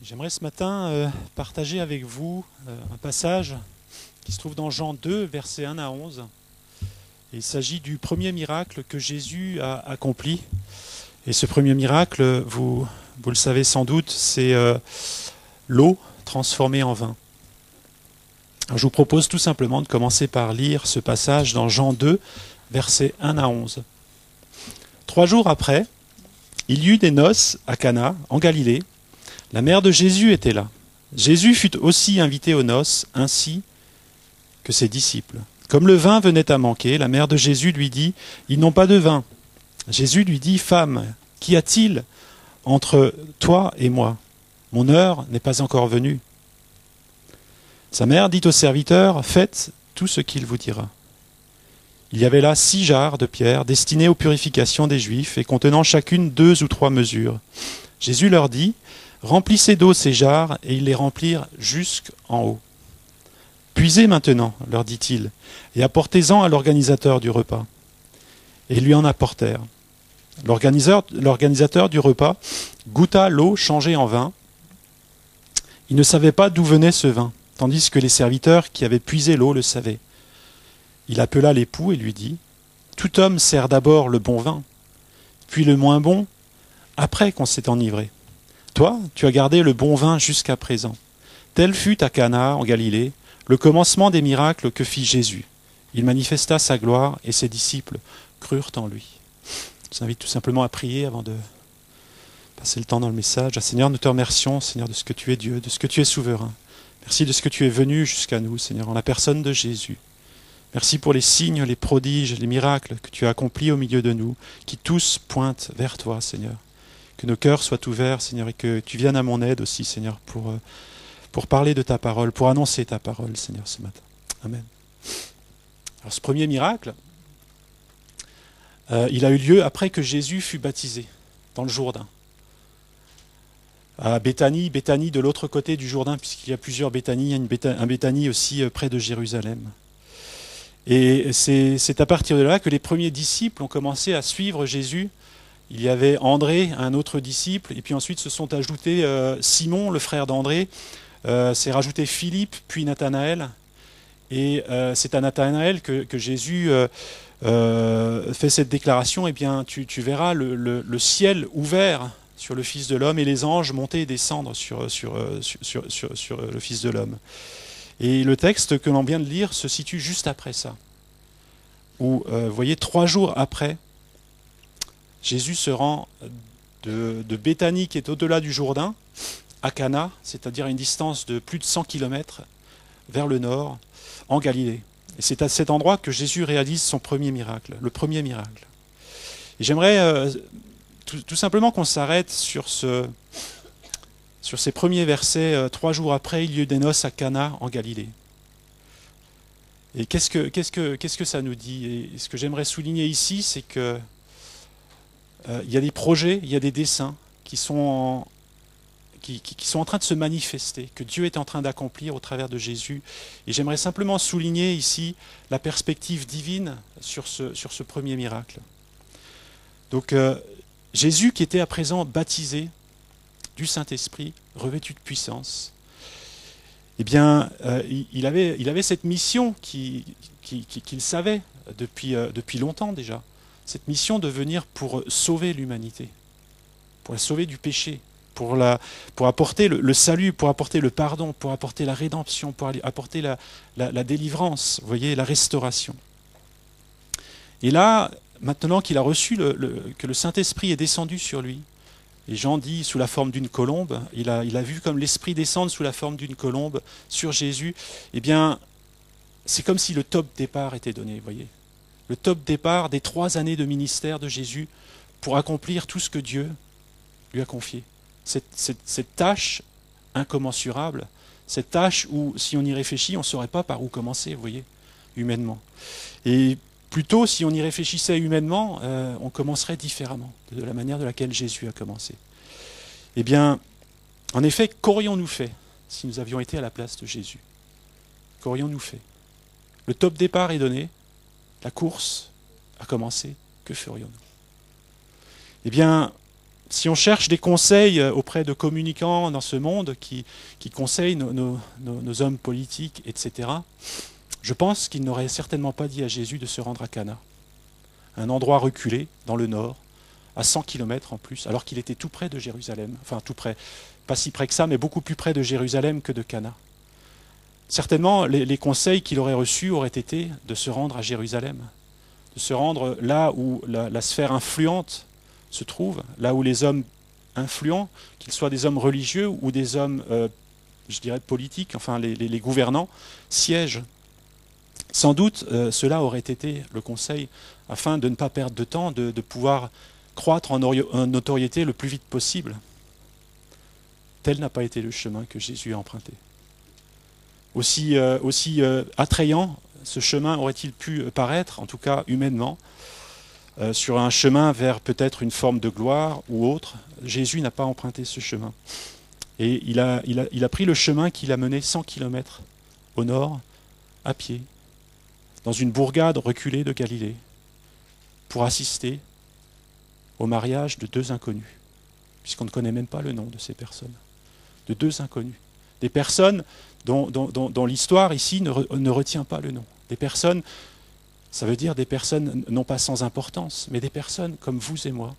J'aimerais ce matin partager avec vous un passage qui se trouve dans Jean 2, versets 1 à 11. Et il s'agit du premier miracle que Jésus a accompli. Et ce premier miracle, vous le savez sans doute, c'est l'eau transformée en vin. Alors, je vous propose tout simplement de commencer par lire ce passage dans Jean 2, versets 1 à 11. 3 jours après, il y eut des noces à Cana, en Galilée. La mère de Jésus était là. Jésus fut aussi invité aux noces, ainsi que ses disciples. Comme le vin venait à manquer, la mère de Jésus lui dit « Ils n'ont pas de vin ». Jésus lui dit « Femme, qu'y a-t-il entre toi et moi? Mon heure n'est pas encore venue. » Sa mère dit au serviteur « Faites tout ce qu'il vous dira. » Il y avait là 6 jarres de pierre destinées aux purifications des Juifs et contenant chacune 2 ou 3 mesures. Jésus leur dit « Remplissez d'eau ces jarres, et ils les remplirent jusqu'en haut. Puisez maintenant, leur dit-il, et apportez-en à l'organisateur du repas. Et ils lui en apportèrent. L'organisateur du repas goûta l'eau changée en vin. Il ne savait pas d'où venait ce vin, tandis que les serviteurs qui avaient puisé l'eau le savaient. Il appela l'époux et lui dit « Tout homme sert d'abord le bon vin, puis le moins bon, après qu'on s'est enivré. Toi, tu as gardé le bon vin jusqu'à présent. » Tel fut à Cana, en Galilée, le commencement des miracles que fit Jésus. Il manifesta sa gloire et ses disciples crurent en lui. Je vous invite tout simplement à prier avant de passer le temps dans le message. Seigneur, nous te remercions, Seigneur, de ce que tu es Dieu, de ce que tu es souverain. Merci de ce que tu es venu jusqu'à nous, Seigneur, en la personne de Jésus. Merci pour les signes, les prodiges, les miracles que tu as accomplis au milieu de nous, qui tous pointent vers toi, Seigneur. Que nos cœurs soient ouverts, Seigneur, et que tu viennes à mon aide aussi, Seigneur, pour parler de ta parole, pour annoncer ta parole, Seigneur, ce matin. Amen. Alors, ce premier miracle, il a eu lieu après que Jésus fut baptisé dans le Jourdain. À Béthanie de l'autre côté du Jourdain, puisqu'il y a plusieurs Béthanies, il y a un Béthanie aussi près de Jérusalem. Et c'est à partir de là que les premiers disciples ont commencé à suivre Jésus. Il y avait André, un autre disciple, et puis ensuite se sont ajoutés Simon, le frère d'André, s'est rajouté Philippe, puis Nathanaël. Et c'est à Nathanaël que Jésus fait cette déclaration, eh bien tu verras le ciel ouvert sur le Fils de l'homme et les anges monter et descendre sur le Fils de l'homme. Et le texte que l'on vient de lire se situe juste après ça, où, vous voyez, 3 jours après, Jésus se rend de Béthanie, qui est au-delà du Jourdain, à Cana, c'est-à-dire à une distance de plus de 100 km vers le nord, en Galilée. Et c'est à cet endroit que Jésus réalise son premier miracle, le premier miracle. Et j'aimerais tout simplement qu'on s'arrête sur ces premiers versets. 3 jours après, il y eut des noces à Cana, en Galilée. Et qu'est-ce que ça nous dit? Et ce que j'aimerais souligner ici, c'est que il y a des projets, il y a des desseins qui sont en train de se manifester, que Dieu est en train d'accomplir au travers de Jésus. Et j'aimerais simplement souligner ici la perspective divine sur ce premier miracle. Donc Jésus qui était à présent baptisé du Saint-Esprit, revêtu de puissance, eh bien il avait cette mission qu'il savait depuis longtemps déjà. Cette mission de venir pour sauver l'humanité, pour la sauver du péché, pour apporter le salut, pour apporter le pardon, pour apporter la rédemption, pour apporter la délivrance, vous voyez, la restauration. Et là, maintenant qu'il a reçu que le Saint-Esprit est descendu sur lui, et Jean dit sous la forme d'une colombe, il a vu comme l'Esprit descendre sous la forme d'une colombe sur Jésus, eh bien, c'est comme si le top départ était donné, vous voyez. Le top départ des 3 années de ministère de Jésus pour accomplir tout ce que Dieu lui a confié. Cette tâche incommensurable, cette tâche où, si on y réfléchit, on ne saurait pas par où commencer, vous voyez, humainement. Et plutôt, si on y réfléchissait humainement, on commencerait différemment, de la manière de laquelle Jésus a commencé. Eh bien, en effet, qu'aurions-nous fait si nous avions été à la place de Jésus? Qu'aurions-nous fait? Le top départ est donné, la course a commencé, que ferions-nous? Eh bien, Si on cherche des conseils auprès de communicants dans ce monde qui conseillent nos hommes politiques, etc., je pense qu'ils n'auraient certainement pas dit à Jésus de se rendre à Cana, un endroit reculé dans le nord, à 100 km en plus, alors qu'il était tout près de Jérusalem, enfin tout près, pas si près que ça, mais beaucoup plus près de Jérusalem que de Cana. Certainement, les conseils qu'il aurait reçus auraient été de se rendre à Jérusalem, de se rendre là où la sphère influente se trouve, là où les hommes influents, qu'ils soient des hommes religieux ou des hommes, je dirais, politiques, enfin les gouvernants, siègent. Sans doute, cela aurait été le conseil, afin de ne pas perdre de temps, de pouvoir croître en notoriété le plus vite possible. Tel n'a pas été le chemin que Jésus a emprunté. Aussi attrayant ce chemin aurait-il pu paraître, en tout cas humainement, sur un chemin vers peut-être une forme de gloire ou autre. Jésus n'a pas emprunté ce chemin. Et il a pris le chemin qui l'a mené 100 km au nord, à pied, dans une bourgade reculée de Galilée, pour assister au mariage de deux inconnus, puisqu'on ne connaît même pas le nom de ces personnes, de deux inconnus. Des personnes dont l'histoire ici ne retient pas le nom. Des personnes, ça veut dire des personnes non pas sans importance, mais des personnes comme vous et moi,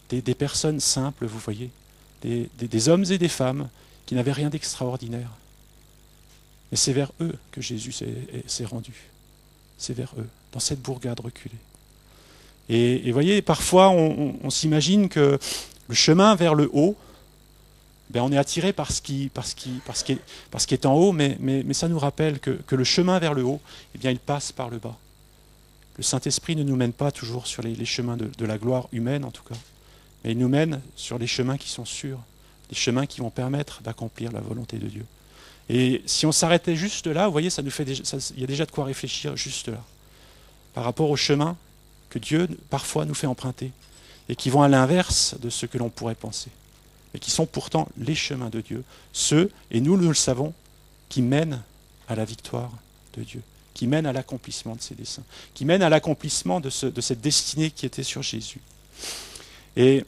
des personnes simples, vous voyez, des hommes et des femmes qui n'avaient rien d'extraordinaire. Mais c'est vers eux que Jésus s'est rendu. C'est vers eux, dans cette bourgade reculée. Et vous voyez, parfois on s'imagine que le chemin vers le haut, ben on est attiré par ce qui est en haut, mais ça nous rappelle que le chemin vers le haut, eh bien, il passe par le bas. Le Saint-Esprit ne nous mène pas toujours sur les chemins de la gloire humaine, en tout cas, mais il nous mène sur les chemins qui sont sûrs, des chemins qui vont permettre d'accomplir la volonté de Dieu. Et si on s'arrêtait juste là, vous voyez, il y a déjà de quoi réfléchir juste là, par rapport aux chemins que Dieu parfois nous fait emprunter, et qui vont à l'inverse de ce que l'on pourrait penser, mais qui sont pourtant les chemins de Dieu, ceux, et nous le savons, qui mènent à la victoire de Dieu, qui mènent à l'accomplissement de ses desseins, qui mènent à l'accomplissement de cette destinée qui était sur Jésus. Et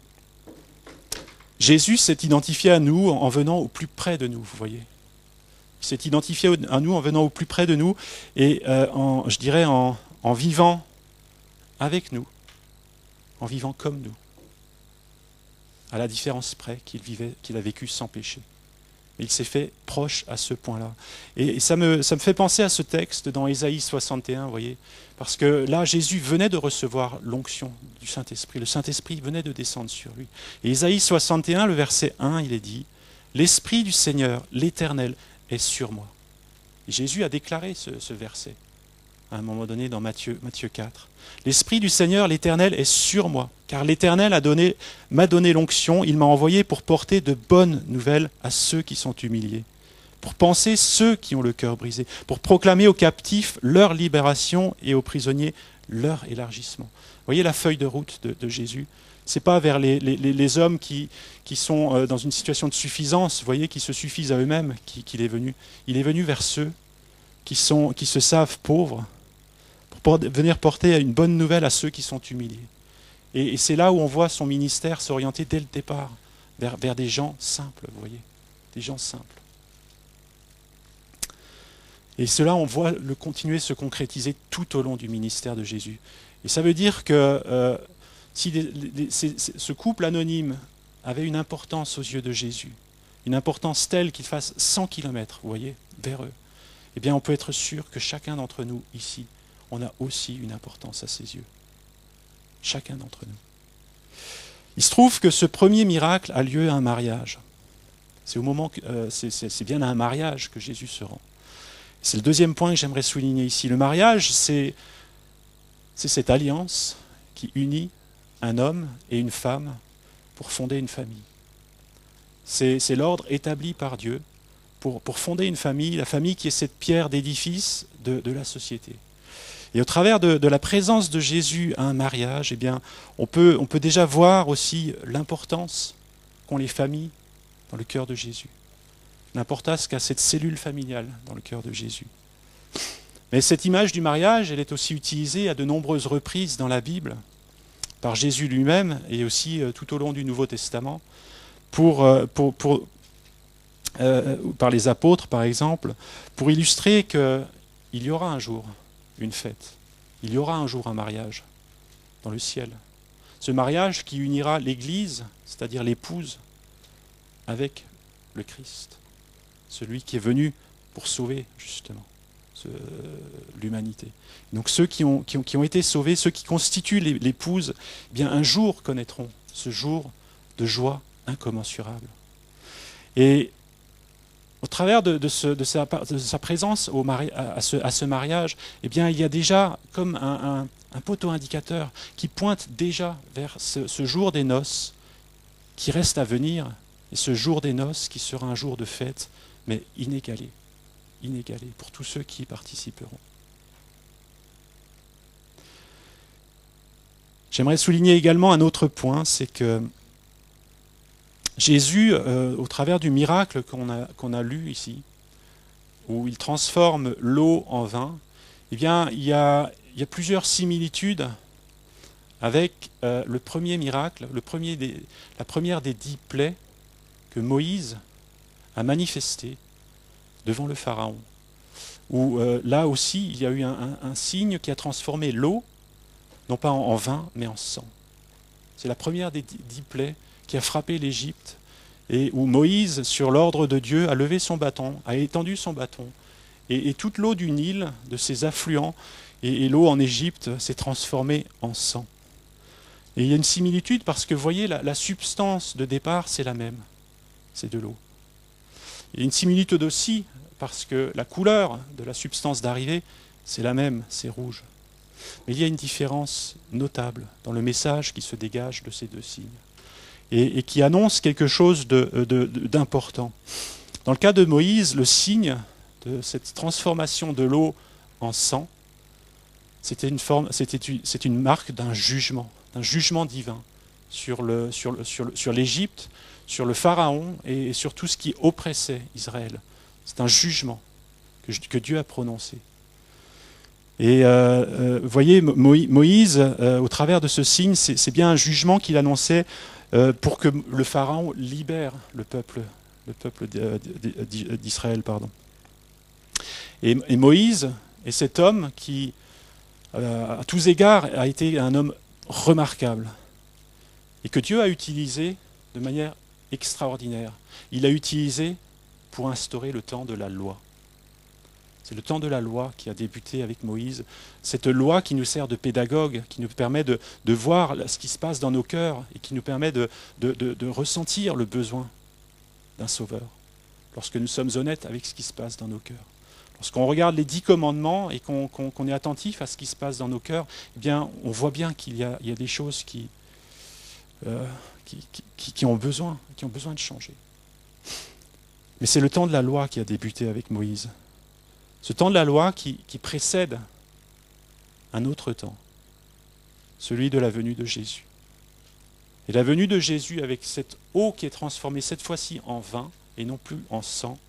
Jésus s'est identifié à nous en venant au plus près de nous, vous voyez. Il s'est identifié à nous en venant au plus près de nous et je dirais en vivant avec nous, en vivant comme nous, à la différence près qu'il a vécu sans péché. Il s'est fait proche à ce point-là. Et ça me fait penser à ce texte dans Ésaïe 61, vous voyez, parce que là, Jésus venait de recevoir l'onction du Saint-Esprit. Le Saint-Esprit venait de descendre sur lui. Et Ésaïe 61, le verset 1, il est dit « L'Esprit du Seigneur, l'Éternel, est sur moi. » Et Jésus a déclaré ce verset à un moment donné dans Matthieu 4. « L'Esprit du Seigneur, l'Éternel, est sur moi, car l'Éternel m'a donné l'onction, il m'a envoyé pour porter de bonnes nouvelles à ceux qui sont humiliés, pour panser ceux qui ont le cœur brisé, pour proclamer aux captifs leur libération et aux prisonniers leur élargissement. » Vous voyez la feuille de route de Jésus. Ce n'est pas vers les hommes qui sont dans une situation de suffisance, vous voyez, qui se suffisent à eux-mêmes qu'il est venu. Il est venu vers ceux qui se savent pauvres, pour venir porter une bonne nouvelle à ceux qui sont humiliés. Et c'est là où on voit son ministère s'orienter dès le départ, vers des gens simples, vous voyez, des gens simples. Et cela, on voit le continuer se concrétiser tout au long du ministère de Jésus. Et ça veut dire que si ce couple anonyme avait une importance aux yeux de Jésus, une importance telle qu'il fasse 100 km, vous voyez, vers eux, eh bien on peut être sûr que chacun d'entre nous ici, on a aussi une importance à ses yeux. Chacun d'entre nous. Il se trouve que ce premier miracle a lieu à un mariage. C'est bien à un mariage que Jésus se rend. C'est le deuxième point que j'aimerais souligner ici. Le mariage, c'est cette alliance qui unit un homme et une femme pour fonder une famille. C'est l'ordre établi par Dieu pour fonder une famille, la famille qui est cette pierre d'édifice de la société. Et au travers de la présence de Jésus à un mariage, eh bien, on peut déjà voir aussi l'importance qu'ont les familles dans le cœur de Jésus. L'importance qu'a cette cellule familiale dans le cœur de Jésus. Mais cette image du mariage, elle est aussi utilisée à de nombreuses reprises dans la Bible par Jésus lui-même et aussi tout au long du Nouveau Testament, par les apôtres par exemple, pour illustrer qu'il y aura un jour une fête, il y aura un jour un mariage dans le ciel. Ce mariage qui unira l'Église, c'est-à-dire l'épouse, avec le Christ, celui qui est venu pour sauver justement l'humanité. Donc ceux qui ont été sauvés, ceux qui constituent l'épouse, eh bien un jour connaîtront ce jour de joie incommensurable. Et au travers de sa présence à ce mariage, eh bien, il y a déjà comme un poteau indicateur qui pointe déjà vers ce jour des noces qui reste à venir, et ce jour des noces qui sera un jour de fête, mais inégalé pour tous ceux qui y participeront. J'aimerais souligner également un autre point, c'est que Jésus, au travers du miracle qu'on a lu ici, où il transforme l'eau en vin, eh bien, il y a plusieurs similitudes avec le premier miracle, la première des 10 plaies que Moïse a manifestées devant le Pharaon, où là aussi il y a eu un signe qui a transformé l'eau, non pas en vin, mais en sang. C'est la première des 10 plaies qui a frappé l'Égypte, et où Moïse, sur l'ordre de Dieu, a levé son bâton, a étendu son bâton, et toute l'eau du Nil, de ses affluents, et l'eau en Égypte s'est transformée en sang. Et il y a une similitude parce que, vous voyez, la substance de départ, c'est la même, c'est de l'eau. Il y a une similitude aussi parce que la couleur de la substance d'arrivée, c'est la même, c'est rouge. Mais il y a une différence notable dans le message qui se dégage de ces deux signes et qui annonce quelque chose d'important. Dans le cas de Moïse, le signe de cette transformation de l'eau en sang, c'est une marque d'un jugement divin sur l'Égypte, sur le Pharaon et sur tout ce qui oppressait Israël. C'est un jugement que Dieu a prononcé. Et vous voyez, Moïse, au travers de ce signe, c'est bien un jugement qu'il annonçait pour que le Pharaon libère le peuple d'Israël. Et Moïse est cet homme qui, à tous égards, a été un homme remarquable et que Dieu a utilisé de manière extraordinaire. Il l'a utilisé pour instaurer le temps de la loi. C'est le temps de la loi qui a débuté avec Moïse. Cette loi qui nous sert de pédagogue, qui nous permet de voir ce qui se passe dans nos cœurs et qui nous permet de ressentir le besoin d'un sauveur. Lorsque nous sommes honnêtes avec ce qui se passe dans nos cœurs. Lorsqu'on regarde les 10 commandements et qu'on est attentif à ce qui se passe dans nos cœurs, eh bien, on voit bien qu'il y a des choses qui ont besoin de changer. Mais c'est le temps de la loi qui a débuté avec Moïse. Ce temps de la loi qui précède un autre temps, celui de la venue de Jésus. Et la venue de Jésus avec cette eau qui est transformée cette fois-ci en vin et non plus en sang,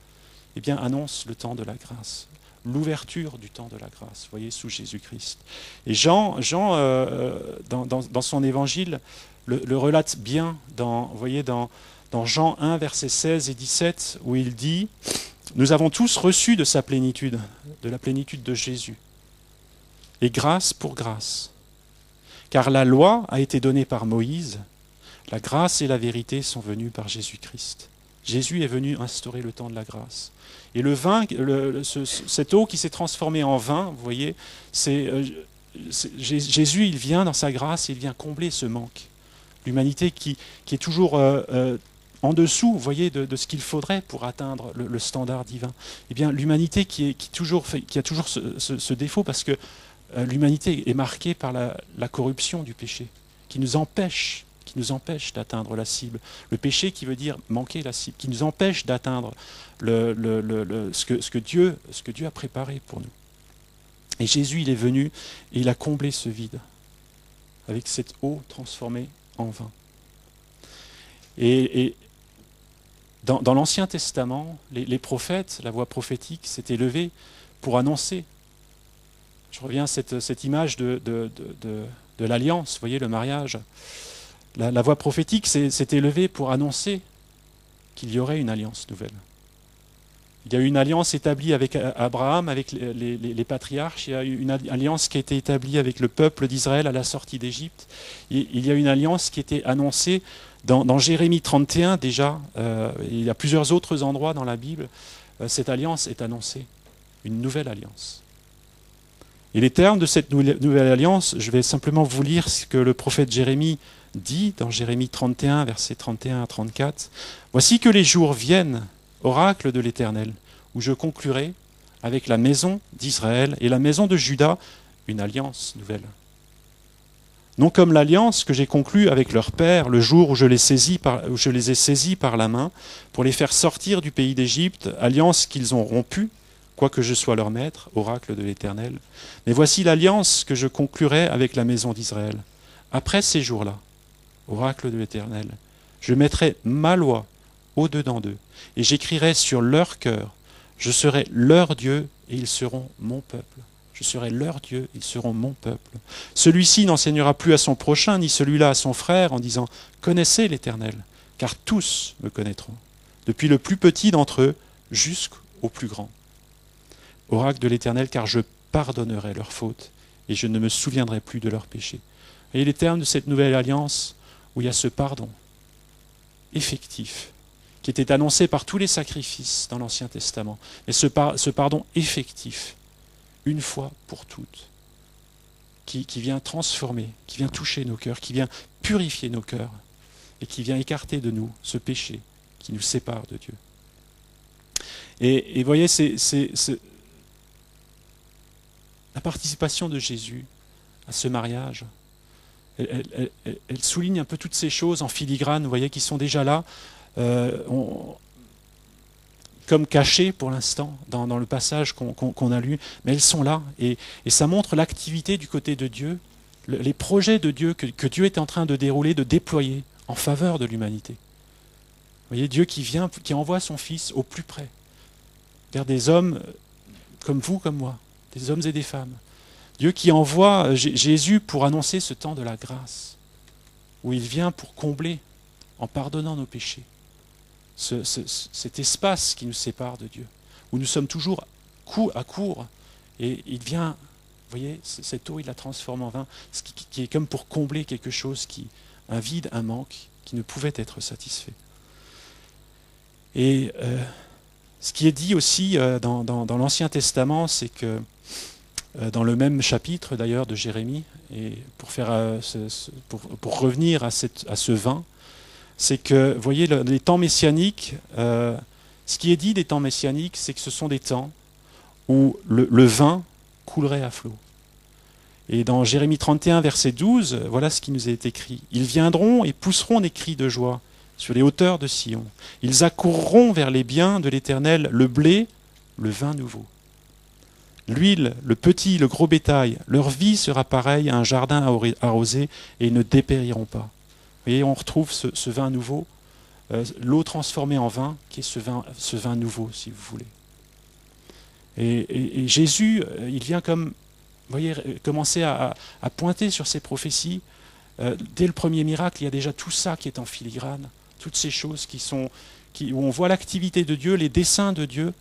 eh bien, annonce le temps de la grâce, l'ouverture du temps de la grâce, vous voyez, sous Jésus-Christ. Et Jean dans son évangile, le relate bien dans Jean 1, versets 16 et 17, où il dit « Nous avons tous reçu de sa plénitude, de la plénitude de Jésus, et grâce pour grâce. Car la loi a été donnée par Moïse, la grâce et la vérité sont venues par Jésus-Christ. » Jésus est venu instaurer le temps de la grâce. Et le vin, cette eau qui s'est transformée en vin, vous voyez, Jésus, il vient dans sa grâce, il vient combler ce manque. L'humanité qui est toujours en dessous, vous voyez, de ce qu'il faudrait pour atteindre le standard divin. Eh bien, l'humanité qui a toujours ce défaut, parce que l'humanité est marquée par la corruption du péché, qui nous empêche d'atteindre la cible. Le péché qui veut dire manquer la cible, qui nous empêche d'atteindre ce que Dieu a préparé pour nous. Et Jésus, il est venu et il a comblé ce vide avec cette eau transformée en vin. Et dans l'Ancien Testament, les prophètes, la voix prophétique s'est élevée pour annoncer. Je reviens à cette image de l'alliance, vous voyez, le mariage. La voix prophétique s'est élevée pour annoncer qu'il y aurait une alliance nouvelle. Il y a eu une alliance établie avec Abraham, avec les patriarches. Il y a eu une alliance qui a été établie avec le peuple d'Israël à la sortie d'Égypte. Il y a une alliance qui a été annoncée dans Jérémie 31 déjà. Il y a plusieurs autres endroits dans la Bible. Cette alliance est annoncée, une nouvelle alliance. Et les termes de cette nouvelle alliance, je vais simplement vous lire ce que le prophète Jérémie dit dans Jérémie 31, versets 31 à 34. « Voici que les jours viennent, oracle de l'Éternel, où je conclurai avec la maison d'Israël et la maison de Juda une alliance nouvelle. Non comme l'alliance que j'ai conclue avec leur père le jour où je les ai saisis par la main pour les faire sortir du pays d'Égypte, alliance qu'ils ont rompue, quoique je sois leur maître, oracle de l'Éternel. Mais voici l'alliance que je conclurai avec la maison d'Israël. Après ces jours-là, oracle de l'Éternel, je mettrai ma loi au-dedans d'eux, et j'écrirai sur leur cœur, je serai leur Dieu, et ils seront mon peuple. Je serai leur Dieu, ils seront mon peuple. Celui-ci n'enseignera plus à son prochain, ni celui-là à son frère, en disant « Connaissez l'Éternel, car tous me connaîtront, depuis le plus petit d'entre eux jusqu'au plus grand. Oracle de l'Éternel, car je pardonnerai leurs fautes, et je ne me souviendrai plus de leurs péchés. » Et les termes de cette nouvelle alliance, où il y a ce pardon effectif, qui était annoncé par tous les sacrifices dans l'Ancien Testament, et ce pardon effectif, une fois pour toutes, qui vient transformer, qui vient toucher nos cœurs, qui vient purifier nos cœurs, et qui vient écarter de nous ce péché qui nous sépare de Dieu. Et vous voyez, la participation de Jésus à ce mariage, elle souligne un peu toutes ces choses en filigrane, vous voyez, qui sont déjà là, comme cachées pour l'instant dans le passage qu'on a lu, mais elles sont là, et ça montre l'activité du côté de Dieu, les projets de Dieu que Dieu est en train de dérouler, de déployer en faveur de l'humanité. Vous voyez, Dieu qui envoie son Fils au plus près, vers des hommes comme vous, comme moi, des hommes et des femmes. Dieu qui envoie Jésus pour annoncer ce temps de la grâce, où il vient pour combler, en pardonnant nos péchés, cet espace qui nous sépare de Dieu, où nous sommes toujours à court, et il vient, vous voyez, cette eau, il la transforme en vin, ce qui est comme pour combler quelque chose, un vide, un manque, qui ne pouvait être satisfait. Et ce qui est dit aussi dans l'Ancien Testament, c'est que dans le même chapitre d'ailleurs de Jérémie, et pour revenir à ce vin, c'est que, vous voyez, les temps messianiques, ce qui est dit des temps messianiques, c'est que ce sont des temps où le vin coulerait à flot. Et dans Jérémie 31, verset 12, voilà ce qui nous est écrit. « Ils viendront et pousseront des cris de joie sur les hauteurs de Sion. Ils accourront vers les biens de l'Éternel, le blé, le vin nouveau. L'huile, le petit, le gros bétail, leur vie sera pareille à un jardin arrosé et ils ne dépériront pas. » Vous voyez, on retrouve ce vin nouveau, l'eau transformée en vin, qui est ce vin nouveau, si vous voulez. Et Jésus, il vient comme, vous voyez, commencer à pointer sur ces prophéties. Dès le premier miracle, il y a déjà tout ça qui est en filigrane, toutes ces choses où on voit l'activité de Dieu, les desseins de Dieu.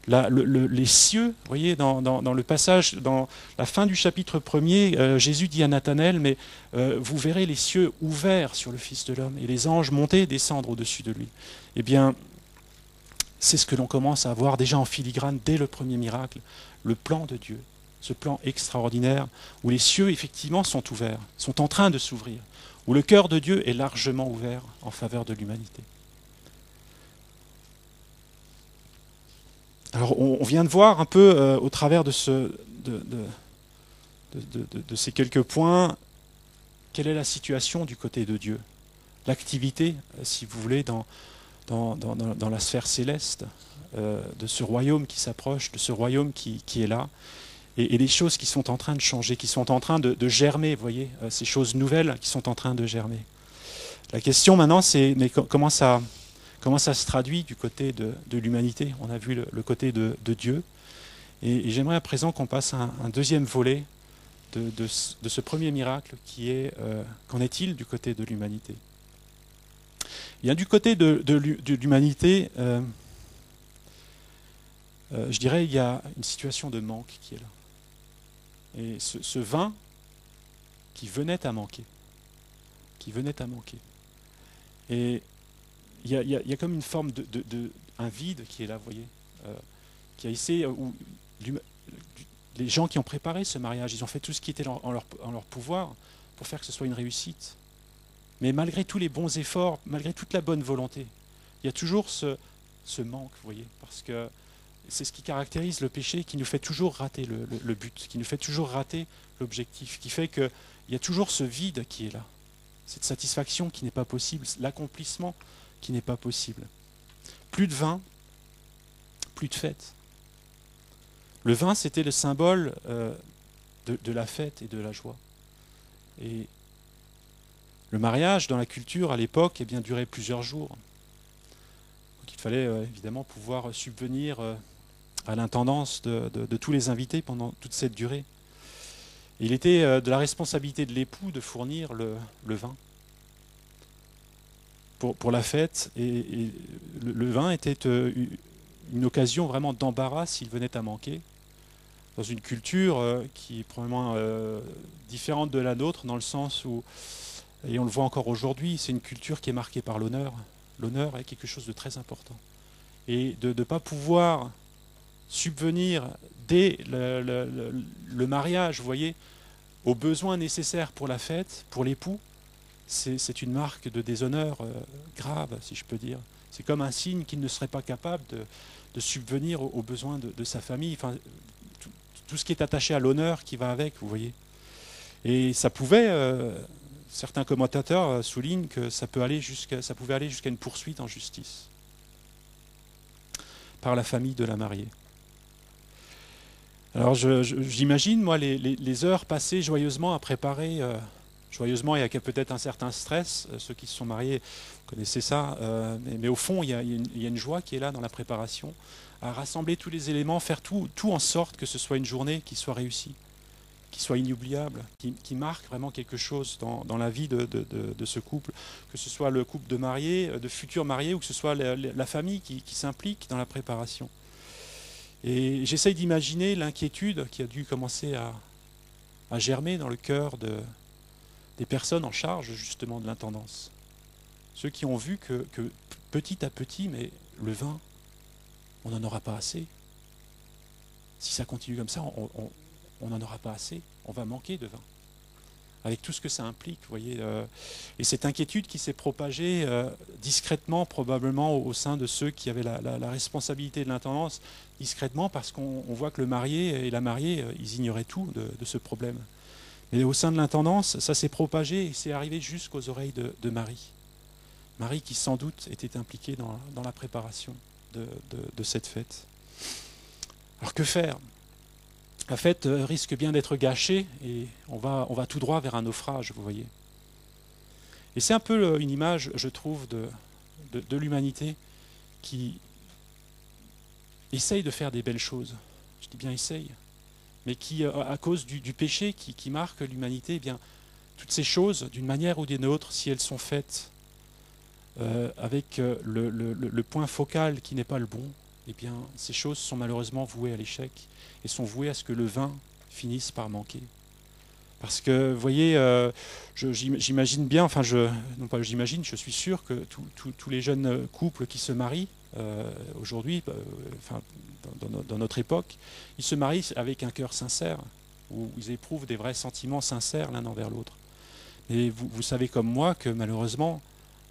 Les cieux, vous voyez, dans le passage, dans la fin du chapitre 1er, Jésus dit à Nathanaël, mais vous verrez les cieux ouverts sur le Fils de l'homme et les anges monter et descendre au-dessus de lui. Eh bien, c'est ce que l'on commence à voir déjà en filigrane dès le premier miracle, le plan de Dieu, ce plan extraordinaire où les cieux, effectivement, sont ouverts, sont en train de s'ouvrir, où le cœur de Dieu est largement ouvert en faveur de l'humanité. Alors, on vient de voir un peu au travers de ces quelques points, quelle est la situation du côté de Dieu, l'activité, si vous voulez, dans la sphère céleste, de ce royaume qui s'approche, de ce royaume qui est là, et les choses qui sont en train de changer, qui sont en train de germer, vous voyez, ces choses nouvelles qui sont en train de germer. La question maintenant, c'est mais comment ça se traduit du côté de l'humanité? On a vu le côté de Dieu. Et j'aimerais à présent qu'on passe à un deuxième volet de ce premier miracle qui est qu'en est-il du côté de l'humanité? Bien, du côté de l'humanité, je dirais il y a une situation de manque qui est là. Et ce vin qui venait à manquer, Et il y a comme une forme un vide qui est là, vous voyez, qui a essayé, où les gens qui ont préparé ce mariage, ils ont fait tout ce qui était en leur pouvoir pour faire que ce soit une réussite. Mais malgré tous les bons efforts, malgré toute la bonne volonté, il y a toujours ce manque, vous voyez, parce que c'est ce qui caractérise le péché, qui nous fait toujours rater le but, qui nous fait toujours rater l'objectif, qui fait qu'il y a toujours ce vide qui est là, cette satisfaction qui n'est pas possible, l'accomplissement qui n'est pas possible. Plus de vin, plus de fête. Le vin, c'était le symbole de la fête et de la joie. Et le mariage, dans la culture, à l'époque, durait plusieurs jours. Donc il fallait évidemment pouvoir subvenir à l'intendance de tous les invités pendant toute cette durée. Et il était de la responsabilité de l'époux de fournir le vin pour la fête. Et le vin était une occasion vraiment d'embarras s'il venait à manquer, dans une culture qui est probablement différente de la nôtre, dans le sens où, et on le voit encore aujourd'hui, c'est une culture qui est marquée par l'honneur. L'honneur est quelque chose de très important. Et de ne pas pouvoir subvenir dès le mariage, vous voyez, aux besoins nécessaires pour la fête, pour l'époux, c'est une marque de déshonneur grave, si je peux dire. C'est comme un signe qu'il ne serait pas capable de subvenir aux besoins de sa famille, enfin, tout ce qui est attaché à l'honneur qui va avec, vous voyez. Et ça pouvait, certains commentateurs soulignent que ça pouvait aller jusqu'à une poursuite en justice par la famille de la mariée. Alors j'imagine, moi, les heures passées joyeusement à préparer, joyeusement et avec peut-être un certain stress, ceux qui se sont mariés, vous connaissez ça, mais au fond, il y a une joie qui est là dans la préparation, à rassembler tous les éléments, faire tout en sorte que ce soit une journée qui soit réussie, qui soit inoubliable, qui marque vraiment quelque chose dans la vie de ce couple, que ce soit le couple de mariés, de futurs mariés, ou que ce soit la famille qui s'implique dans la préparation. Et j'essaye d'imaginer l'inquiétude qui a dû commencer à germer dans le cœur des personnes en charge justement de l'intendance. Ceux qui ont vu que petit à petit, mais le vin, on n'en aura pas assez. Si ça continue comme ça, on n'en aura pas assez. On va manquer de vin. Avec tout ce que ça implique, vous voyez. Et cette inquiétude qui s'est propagée discrètement, probablement au sein de ceux qui avaient la responsabilité de l'intendance, discrètement, parce qu'on voit que le marié et la mariée, ils ignoraient tout de ce problème. Mais au sein de l'intendance, ça s'est propagé et c'est arrivé jusqu'aux oreilles de Marie. Marie qui sans doute était impliquée dans la préparation de cette fête. Alors que faire ? La fête risque bien d'être gâchée et on va tout droit vers un naufrage, vous voyez. Et c'est un peu une image, je trouve, de l'humanité qui essaye de faire des belles choses. Je dis bien essaye. Mais qui, à cause du péché qui marque l'humanité, eh bien, toutes ces choses, d'une manière ou d'une autre, si elles sont faites avec le point focal qui n'est pas le bon, eh bien, ces choses sont malheureusement vouées à l'échec et sont vouées à ce que le vin finisse par manquer. Parce que, vous voyez, j'imagine bien, enfin, non pas j'imagine, je suis sûr que tous les jeunes couples qui se marient aujourd'hui, enfin, dans notre époque, ils se marient avec un cœur sincère, où ils éprouvent des vrais sentiments sincères l'un envers l'autre. Mais vous savez comme moi que malheureusement,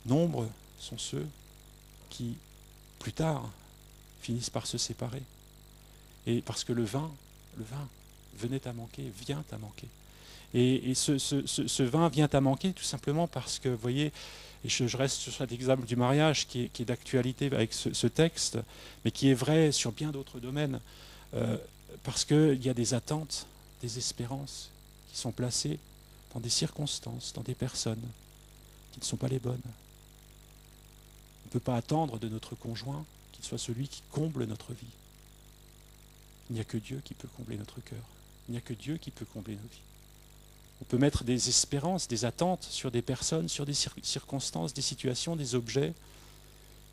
nombre sont ceux qui, plus tard, finissent par se séparer. Et parce que le vin venait à manquer, vient à manquer. Et ce vin vient à manquer tout simplement parce que, vous voyez, et je reste sur cet exemple du mariage qui est d'actualité avec ce texte, mais qui est vrai sur bien d'autres domaines, parce qu'il y a des attentes, des espérances qui sont placées dans des circonstances, dans des personnes qui ne sont pas les bonnes. On ne peut pas attendre de notre conjoint qu'il soit celui qui comble notre vie. Il n'y a que Dieu qui peut combler notre cœur. Il n'y a que Dieu qui peut combler nos vies. On peut mettre des espérances, des attentes sur des personnes, sur des circonstances, des situations, des objets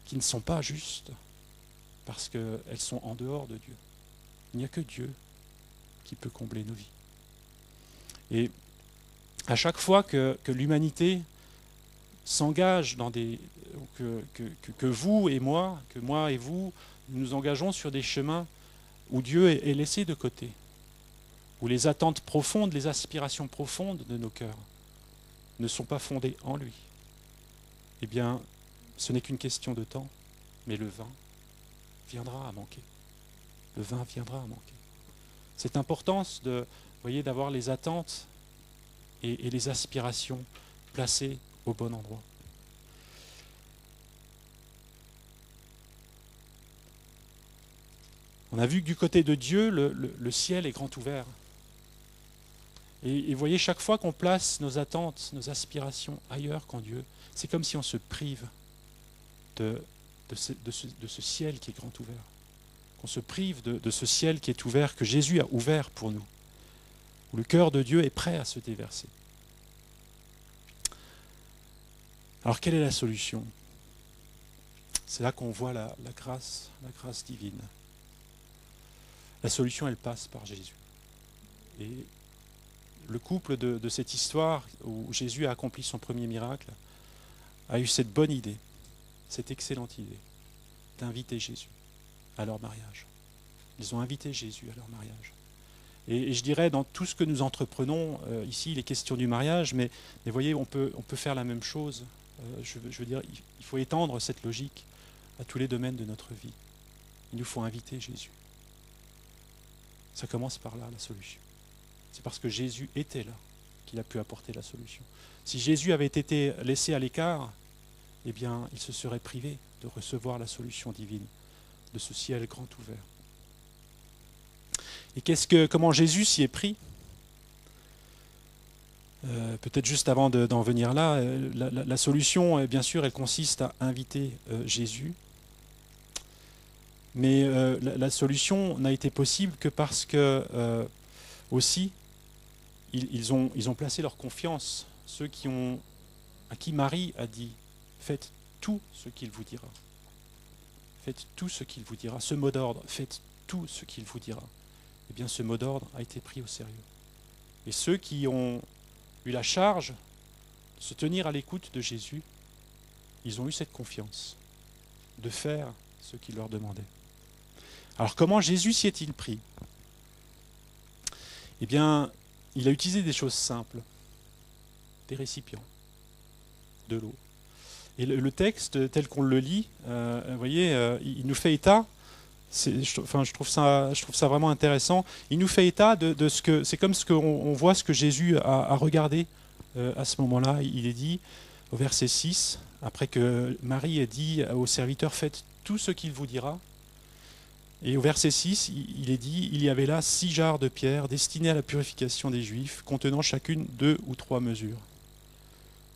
qui ne sont pas justes parce qu'elles sont en dehors de Dieu. Il n'y a que Dieu qui peut combler nos vies. Et à chaque fois que l'humanité s'engage dans des... que vous et moi, que moi et vous, nous engageons sur des chemins où Dieu est laissé de côté, où les attentes profondes, les aspirations profondes de nos cœurs ne sont pas fondées en lui, eh bien, ce n'est qu'une question de temps, mais le vin viendra à manquer. Le vin viendra à manquer. Cette importance d'avoir les attentes et les aspirations placées au bon endroit. On a vu que du côté de Dieu, le ciel est grand ouvert. Et voyez, chaque fois qu'on place nos attentes, nos aspirations ailleurs qu'en Dieu, c'est comme si on se prive de ce ciel qui est grand ouvert. Qu'on se prive de ce ciel qui est ouvert, que Jésus a ouvert pour nous. Où le cœur de Dieu est prêt à se déverser. Alors quelle est la solution? C'est là qu'on voit la grâce divine. La solution, elle passe par Jésus. Et le couple de cette histoire où Jésus a accompli son premier miracle a eu cette bonne idée, cette excellente idée, d'inviter Jésus à leur mariage. Ils ont invité Jésus à leur mariage. Et je dirais, dans tout ce que nous entreprenons, ici, il est question du mariage, mais voyez, on peut faire la même chose. Je veux dire, il faut étendre cette logique à tous les domaines de notre vie. Il nous faut inviter Jésus. Ça commence par là, la solution. C'est parce que Jésus était là qu'il a pu apporter la solution. Si Jésus avait été laissé à l'écart, eh bien, il se serait privé de recevoir la solution divine de ce ciel grand ouvert. Et comment Jésus s'y est pris? Peut-être juste avant d'en venir là, la solution, bien sûr, elle consiste à inviter Jésus. Mais la solution n'a été possible que parce que, aussi, ils ont placé leur confiance, ceux à qui Marie a dit « Faites tout ce qu'il vous dira ». Faites tout ce qu'il vous dira. Ce mot d'ordre, faites tout ce qu'il vous dira. Eh bien, ce mot d'ordre a été pris au sérieux. Et ceux qui ont eu la charge de se tenir à l'écoute de Jésus, ils ont eu cette confiance de faire ce qu'il leur demandait. Alors, comment Jésus s'y est-il pris? Eh bien, il a utilisé des choses simples, des récipients, de l'eau. Et le texte, tel qu'on le lit, vous voyez, il nous fait état, je trouve ça vraiment intéressant, il nous fait état de ce que, c'est comme ce qu'on voit ce que Jésus a regardé à ce moment-là. Il est dit, au verset 6, après que Marie ait dit aux serviteurs, faites tout ce qu'il vous dira. Et au verset 6, il est dit, il y avait là 6 jarres de pierre destinées à la purification des Juifs, contenant chacune 2 ou 3 mesures.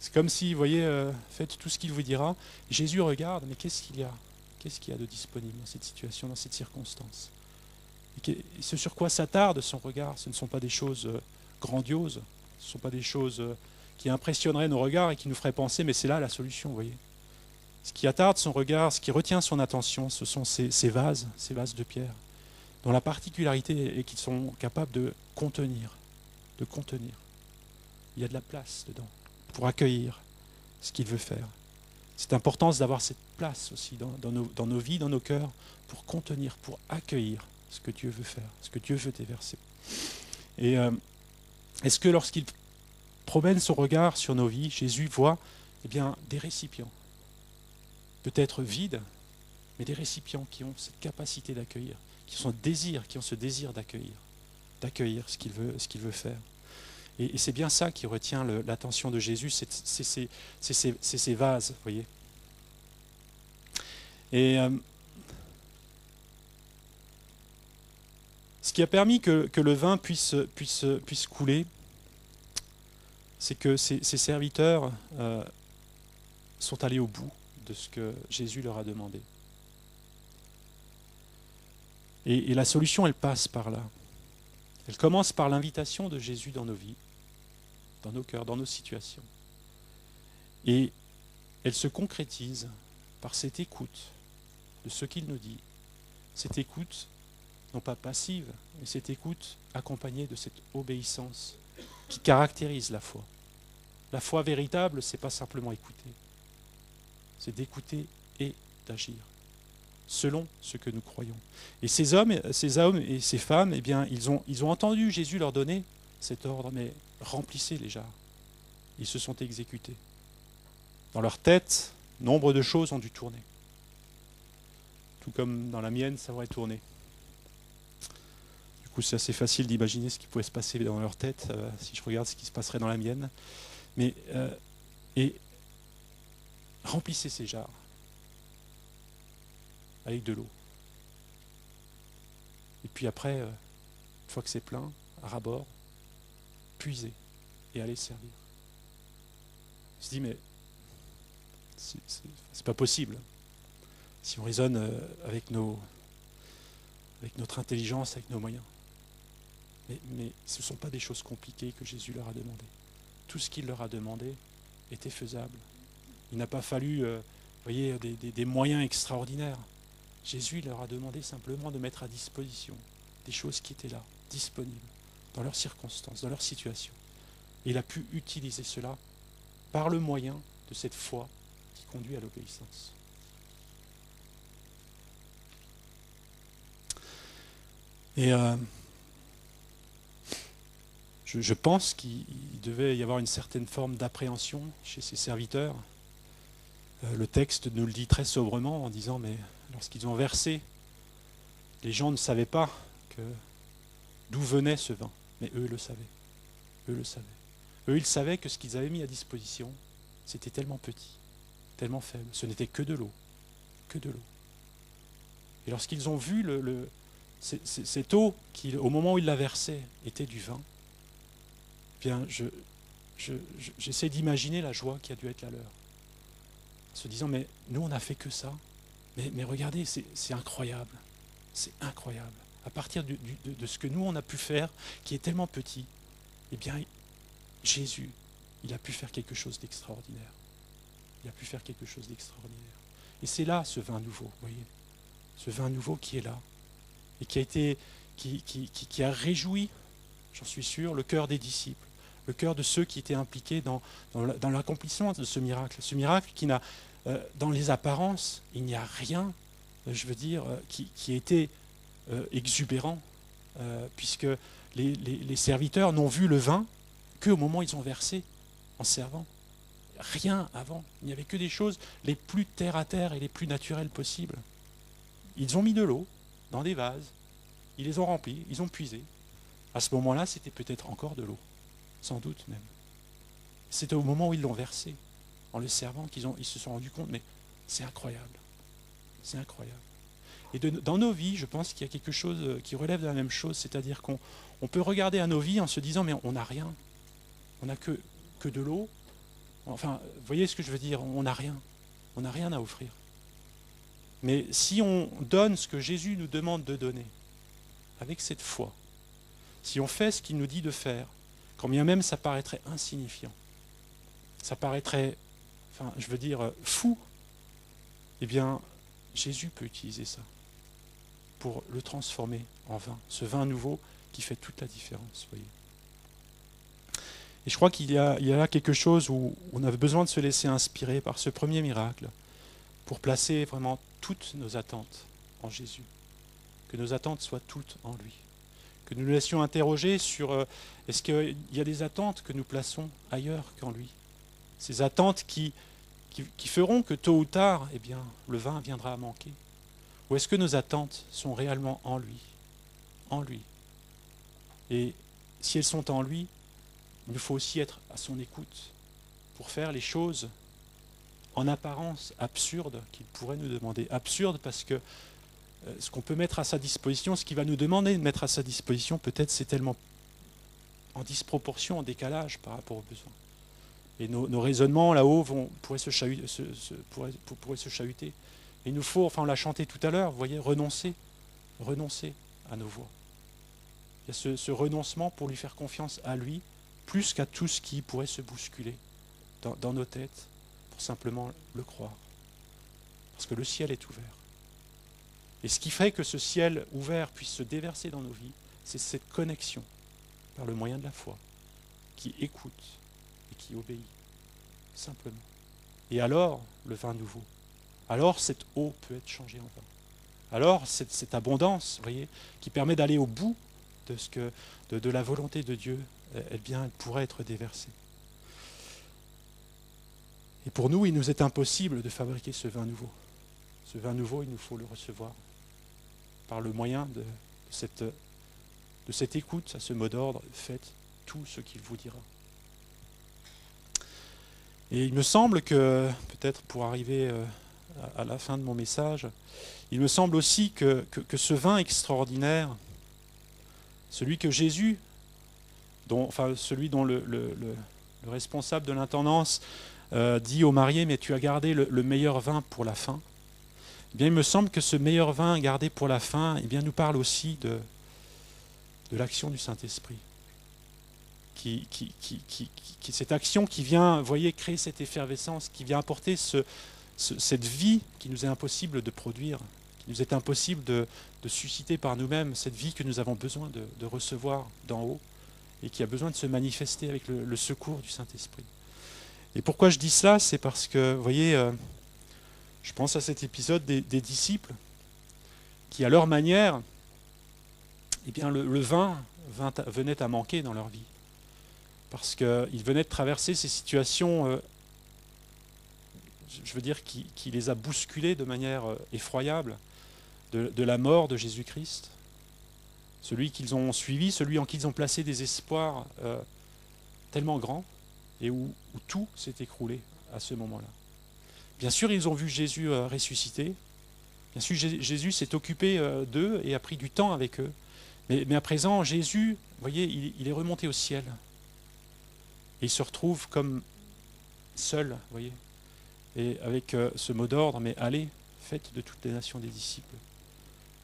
C'est comme si, vous voyez, faites tout ce qu'il vous dira. Jésus regarde, mais qu'est-ce qu'il y a? Qu'est-ce qu'il y a de disponible dans cette situation, dans cette circonstance? Et ce sur quoi s'attarde son regard, ce ne sont pas des choses grandioses, ce ne sont pas des choses qui impressionneraient nos regards et qui nous feraient penser, mais c'est là la solution, vous voyez. Ce qui attarde son regard, ce qui retient son attention, ce sont ces vases de pierre, dont la particularité est qu'ils sont capables de contenir. Il y a de la place dedans pour accueillir ce qu'il veut faire. C'est important d'avoir cette place aussi dans nos vies, dans nos cœurs, pour contenir, pour accueillir ce que Dieu veut faire, ce que Dieu veut déverser. Et est-ce que lorsqu'il promène son regard sur nos vies, Jésus voit des récipients, peut-être vides, mais des récipients qui ont cette capacité d'accueillir, qui ont ce désir d'accueillir ce qu'il veut faire. Et c'est bien ça qui retient l'attention de Jésus, c'est ces vases, vous voyez. Et ce qui a permis que le vin puisse couler, c'est que ces serviteurs sont allés au bout de ce que Jésus leur a demandé. Et la solution, elle passe par là. Elle commence par l'invitation de Jésus dans nos vies. dans nos cœurs, dans nos situations. Et elle se concrétise par cette écoute de ce qu'il nous dit. Cette écoute, non pas passive, mais cette écoute accompagnée de cette obéissance qui caractérise la foi. La foi véritable, ce n'est pas simplement écouter, c'est d'écouter et d'agir, selon ce que nous croyons. Et ces hommes et ces femmes, eh bien, ils ont entendu Jésus leur donner cet ordre, mais remplissez les jarres. Ils se sont exécutés. Dans leur tête, nombre de choses ont dû tourner. Tout comme dans la mienne, ça aurait tourné. Du coup, c'est assez facile d'imaginer ce qui pouvait se passer dans leur tête, si je regarde ce qui se passerait dans la mienne. Mais, et remplissez ces jarres avec de l'eau. Et puis après, une fois que c'est plein, à ras-bord, puisez et allez servir. Je me dis, mais c'est pas possible. Si on raisonne avec notre intelligence, avec nos moyens. Mais ce ne sont pas des choses compliquées que Jésus leur a demandé. Tout ce qu'il leur a demandé était faisable. Il n'a pas fallu des moyens extraordinaires. Jésus leur a demandé simplement de mettre à disposition des choses qui étaient là, disponibles, dans leurs circonstances, dans leur situation. Et il a pu utiliser cela par le moyen de cette foi qui conduit à l'obéissance. Et je pense qu'il devait y avoir une certaine forme d'appréhension chez ces serviteurs. Le texte nous le dit très sobrement en disant, mais lorsqu'ils ont versé, les gens ne savaient pas d'où venait ce vin, mais eux le savaient. Eux le savaient. Eux, ils savaient que ce qu'ils avaient mis à disposition, c'était tellement petit, tellement faible. Ce n'était que de l'eau. Que de l'eau. Et lorsqu'ils ont vu cette eau qui, au moment où ils la versaient, était du vin, eh bien, j'essaie d'imaginer la joie qui a dû être la leur. En se disant, mais nous, on n'a fait que ça. Mais regardez, c'est incroyable. C'est incroyable. À partir de ce que nous, on a pu faire, qui est tellement petit, eh bien, Jésus, il a pu faire quelque chose d'extraordinaire. Il a pu faire quelque chose d'extraordinaire. Et c'est là, ce vin nouveau, vous voyez. Ce vin nouveau qui est là. Et qui a réjoui, j'en suis sûr, le cœur des disciples, le cœur de ceux qui étaient impliqués dans l'accomplissement de ce miracle. Ce miracle qui n'a, dans les apparences, il n'y a rien, qui était exubérant, puisque les serviteurs n'ont vu le vin qu'au moment où ils ont versé en servant. Rien avant. Il n'y avait que des choses les plus terre à terre et les plus naturelles possibles. Ils ont mis de l'eau dans des vases, ils les ont remplis, ils ont puisé. À ce moment-là, c'était peut-être encore de l'eau, sans doute même. C'était au moment où ils l'ont versé, en le servant, ils se sont rendus compte, mais c'est incroyable. C'est incroyable. Et dans nos vies, je pense qu'il y a quelque chose qui relève de la même chose, c'est-à-dire qu'on peut regarder à nos vies en se disant, mais on n'a rien. On n'a que de l'eau. Enfin, vous voyez ce que je veux dire, on n'a rien. On n'a rien à offrir. Mais si on donne ce que Jésus nous demande de donner, avec cette foi, si on fait ce qu'il nous dit de faire, quand bien même ça paraîtrait insignifiant, ça paraîtrait, fou, eh bien, Jésus peut utiliser ça pour le transformer en vin, ce vin nouveau qui fait toute la différence, voyez. Et je crois qu'il y a là quelque chose où on avait besoin de se laisser inspirer par ce premier miracle pour placer vraiment toutes nos attentes en Jésus. Que nos attentes soient toutes en lui. Que nous nous laissions interroger sur est-ce qu'il y a des attentes que nous plaçons ailleurs qu'en lui. Ces attentes qui feront que tôt ou tard, eh bien, le vin viendra à manquer. Ou est-ce que nos attentes sont réellement en lui? En lui. Et si elles sont en lui, il nous faut aussi être à son écoute pour faire les choses en apparence absurdes qu'il pourrait nous demander. Absurdes parce que ce qu'on peut mettre à sa disposition, ce qu'il va nous demander de mettre à sa disposition, peut-être c'est tellement en disproportion, en décalage par rapport aux besoins. Et nos raisonnements là-haut pourraient se chahuter. Et il nous faut, enfin on l'a chanté tout à l'heure, vous voyez, renoncer à nos voies. Il y a ce renoncement pour lui faire confiance à lui, plus qu'à tout ce qui pourrait se bousculer dans nos têtes, pour simplement le croire. Parce que le ciel est ouvert. Et ce qui ferait que ce ciel ouvert puisse se déverser dans nos vies, c'est cette connexion par le moyen de la foi, qui écoute et qui obéit, simplement. Et alors, le vin nouveau. Alors, cette eau peut être changée en vin. Alors, cette abondance, vous voyez, qui permet d'aller au bout de la volonté de Dieu, elle pourrait être déversée. Et pour nous, il nous est impossible de fabriquer ce vin nouveau. Ce vin nouveau, il nous faut le recevoir par le moyen de cette écoute à ce mot d'ordre, faites tout ce qu'il vous dira. Et il me semble que, peut-être pour arriver à la fin de mon message, il me semble aussi que ce vin extraordinaire, celui que Jésus, celui dont le responsable de l'intendance dit au marié, mais tu as gardé le meilleur vin pour la fin, eh bien, il me semble que ce meilleur vin gardé pour la fin, eh bien, nous parle aussi de l'action du Saint-Esprit. Cette action qui vient, voyez, créer cette effervescence, qui vient apporter cette vie qui nous est impossible de produire, qui nous est impossible de susciter par nous-mêmes, cette vie que nous avons besoin de recevoir d'en haut et qui a besoin de se manifester avec le secours du Saint-Esprit. Et pourquoi je dis cela? C'est parce que, vous voyez, je pense à cet épisode des disciples qui, à leur manière, eh bien, le vin venait à manquer dans leur vie. Parce qu'ils venaient de traverser ces situations, je veux dire, qui les a bousculés de manière effroyable, de la mort de Jésus-Christ, celui qu'ils ont suivi, celui en qui ils ont placé des espoirs tellement grands, et où tout s'est écroulé à ce moment-là. Bien sûr, ils ont vu Jésus ressusciter, bien sûr, Jésus s'est occupé d'eux et a pris du temps avec eux, mais à présent, Jésus, vous voyez, il est remonté au ciel. Et il se retrouve comme seul, vous voyez, et avec ce mot d'ordre, mais allez, faites de toutes les nations des disciples,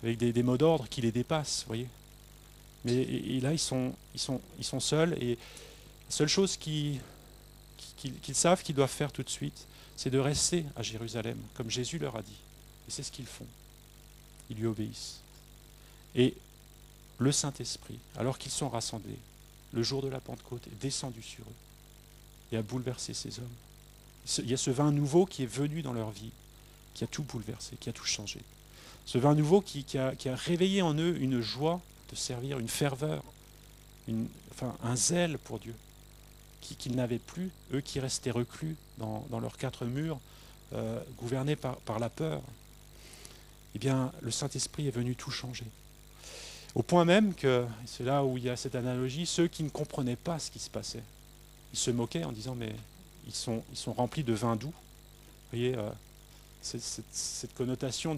avec des mots d'ordre qui les dépassent, vous voyez. Mais et là, ils sont seuls, et la seule chose qu'ils savent qu'ils doivent faire tout de suite, c'est de rester à Jérusalem, comme Jésus leur a dit. Et c'est ce qu'ils font. Ils lui obéissent. Et le Saint-Esprit, alors qu'ils sont rassemblés, le jour de la Pentecôte, est descendu sur eux et a bouleversé ces hommes. Il y a ce vin nouveau qui est venu dans leur vie, qui a tout bouleversé, qui a tout changé. Ce vin nouveau qui a réveillé en eux une joie de servir, une ferveur, un zèle pour Dieu, qu'ils n'avaient plus, eux qui restaient reclus dans leurs quatre murs, gouvernés par la peur. Eh bien, le Saint-Esprit est venu tout changer. Au point même que, c'est là où il y a cette analogie, ceux qui ne comprenaient pas ce qui se passait, ils se moquaient en disant, mais ils sont remplis de vin doux. Vous voyez, cette connotation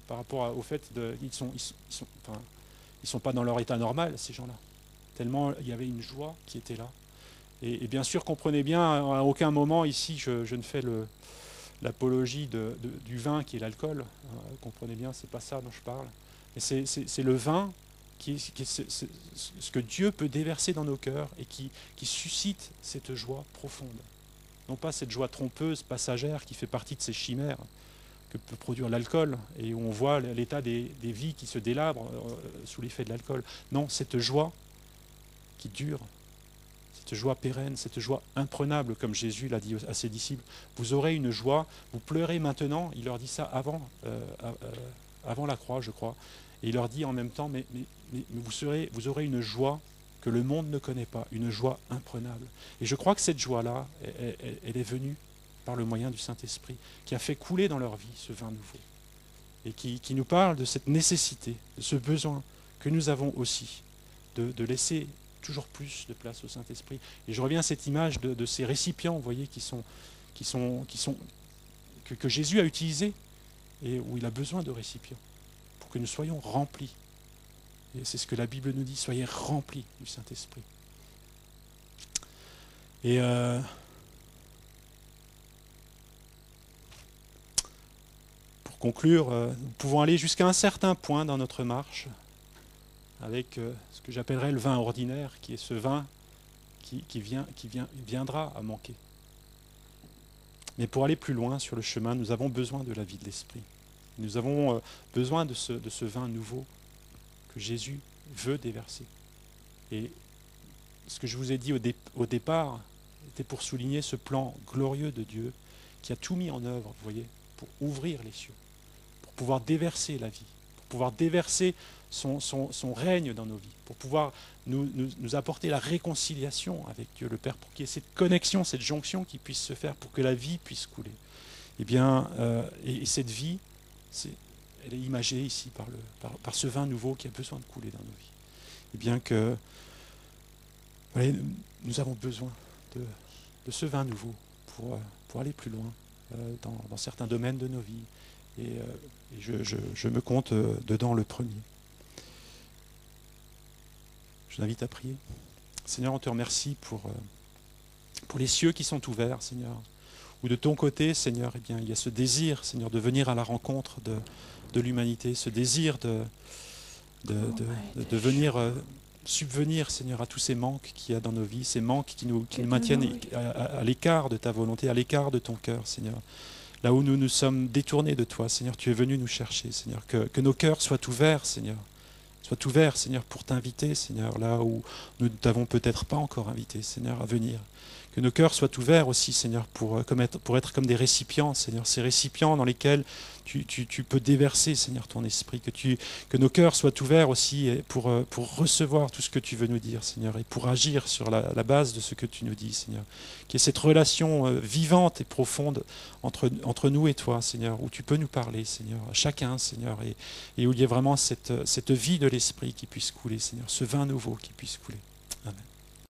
par rapport au fait ils sont pas dans leur état normal, ces gens-là. Tellement il y avait une joie qui était là. Et bien sûr, comprenez bien, à aucun moment ici, je ne fais l'apologie du vin qui est l'alcool. Comprenez bien, c'est pas ça dont je parle. Mais c'est le vin ce que Dieu peut déverser dans nos cœurs et qui suscite cette joie profonde. Non pas cette joie trompeuse, passagère, qui fait partie de ces chimères que peut produire l'alcool et où on voit l'état des vies qui se délabrent sous l'effet de l'alcool. Non, cette joie qui dure, cette joie pérenne, cette joie imprenable, comme Jésus l'a dit à ses disciples. Vous aurez une joie, vous pleurez maintenant, il leur dit ça avant la croix, je crois, et il leur dit en même temps, mais vous aurez une joie que le monde ne connaît pas, une joie imprenable. Et je crois que cette joie-là, elle est venue par le moyen du Saint-Esprit, qui a fait couler dans leur vie ce vin nouveau, et qui nous parle de cette nécessité, de ce besoin que nous avons aussi, de laisser toujours plus de place au Saint-Esprit. Et je reviens à cette image de ces récipients, vous voyez, que Jésus a utilisés, et où il a besoin de récipients, pour que nous soyons remplis. Et c'est ce que la Bible nous dit, soyez remplis du Saint-Esprit. Et pour conclure, nous pouvons aller jusqu'à un certain point dans notre marche avec ce que j'appellerais le vin ordinaire, qui est ce vin viendra à manquer. Mais pour aller plus loin sur le chemin, nous avons besoin de la vie de l'Esprit. Nous avons besoin de ce vin nouveau que Jésus veut déverser. Et ce que je vous ai dit au départ était pour souligner ce plan glorieux de Dieu qui a tout mis en œuvre, vous voyez, pour ouvrir les cieux, pour pouvoir déverser la vie, pour pouvoir déverser son règne dans nos vies, pour pouvoir nous apporter la réconciliation avec Dieu le Père, pour qu'il y ait cette connexion, cette jonction qui puisse se faire, pour que la vie puisse couler. Eh bien, et cette vie, elle est imagée ici par ce vin nouveau qui a besoin de couler dans nos vies. Et bien que voyez, nous avons besoin de ce vin nouveau pour aller plus loin dans certains domaines de nos vies. Et je me compte dedans le premier. Je t'invite à prier. Seigneur, on te remercie pour les cieux qui sont ouverts, Seigneur. Où de ton côté, Seigneur, eh bien, il y a ce désir, Seigneur, de venir à la rencontre de l'humanité, ce désir de venir subvenir, Seigneur, à tous ces manques qu'il y a dans nos vies, ces manques qui nous maintiennent à l'écart de ta volonté, à l'écart de ton cœur, Seigneur. Là où nous nous sommes détournés de toi, Seigneur, tu es venu nous chercher, Seigneur. Que nos cœurs soient ouverts, Seigneur. Soient ouverts, Seigneur, pour t'inviter, Seigneur, là où nous ne t'avons peut-être pas encore invité, Seigneur, à venir. Que nos cœurs soient ouverts aussi, Seigneur, pour être comme des récipients, Seigneur, ces récipients dans lesquels tu peux déverser, Seigneur, ton esprit. Que nos cœurs soient ouverts aussi pour recevoir tout ce que tu veux nous dire, Seigneur, et pour agir sur la base de ce que tu nous dis, Seigneur. Qu'il y ait cette relation vivante et profonde entre nous et toi, Seigneur, où tu peux nous parler, Seigneur, à chacun, Seigneur, et où il y ait vraiment cette vie de l'esprit qui puisse couler, Seigneur, ce vin nouveau qui puisse couler. Amen.